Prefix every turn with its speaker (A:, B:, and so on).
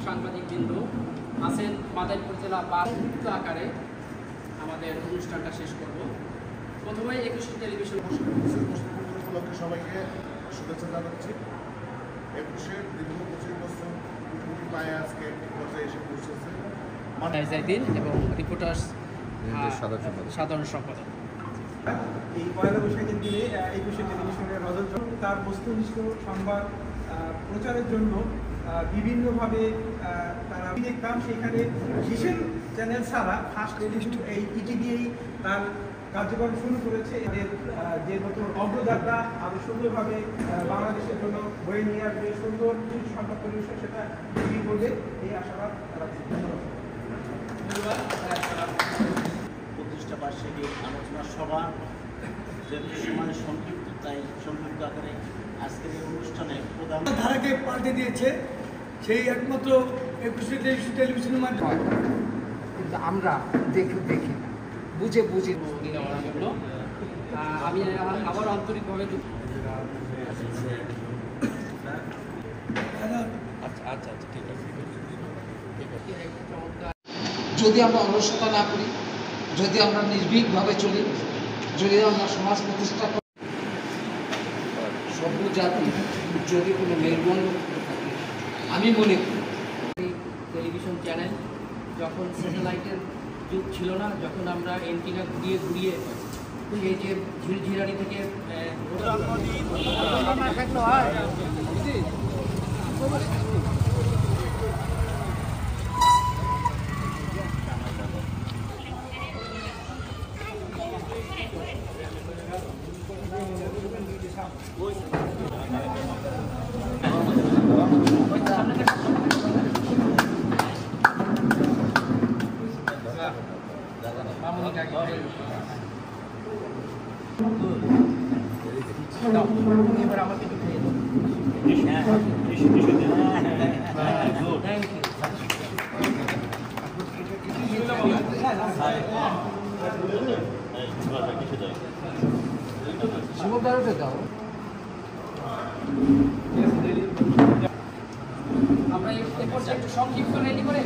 A: সাংবাদিকবৃন্দ আছেন মাদারীপুর জেলা বা আকারে আমাদের অনুষ্ঠানটা শেষ করব। প্রথমে 21 টেলিভিশন
B: উপলক্ষে সবাইকে শুভেচ্ছা জানাচ্ছি। 21-এর দীর্ঘ 25 বছর পায়ে আজকে পর্যায়ে এসে পৌঁছেছে
A: জাইদিন এবং রিপোর্টার্স সাধারণ সম্পাদক।
C: এই পয়লা বৈশাখের দিনে 21 টেলিভিশনের রজত তার বস্তুনিষ্ঠ সংবাদ প্রচারের জন্য বিভিন্নভাবে তারা দেখতাম। সেখানে বিশেষ চ্যানেল ছাড়া ফার্স্ট টেলিভিশন এই ইটিভিই তার কার্যক্রম শুরু করেছে। এদের যে নতুন অগ্রযাত্রা আরও সুন্দরভাবে বাংলাদেশের জন্য বয়ে নিয়ে আসবে, সুন্দর সংবাদ পরিবেশন সেটা তৈরি করবে এই আশাবাদ রাখছি।
D: প্রতিষ্ঠা বার্ষিকী আলোচনা সভা যেহেতু সময় সংক্ষিপ্ত, তাই সংক্ষিপ্ত আকারে আজকের এই অনুষ্ঠানে প্রধান
E: ধারাকে পাল্টে দিয়েছে সেই একমাত্র 21 টেলিভিশনের মাধ্যমে।
F: কিন্তু আমরা দেখি বুঝে
A: দেওয়ার জন্য আমি আবার আন্তরিকভাবে
F: যদি আমরা অলসতা না করি, যদি আমরা নির্ভীকভাবে চলি, যদি আমরা সমাজ প্রতিষ্ঠা করি, সভ্য জাতি যদি কোনো মেরুদণ্ড করে থাকে, আমি মনে করি
A: টেলিভিশন চ্যানেল যখন স্যাটেলাইটের যুগ ছিল না, যখন আমরা এন্টিনা ঘুরিয়ে এই যে ঝিরঝিরানি থেকে এবার আমাকে একটু খেয়ে দাও।
F: শিবদারুতে দাও।
A: আমরা এই পর্যায়ে একটু সংক্ষিপ্ত রেডি করে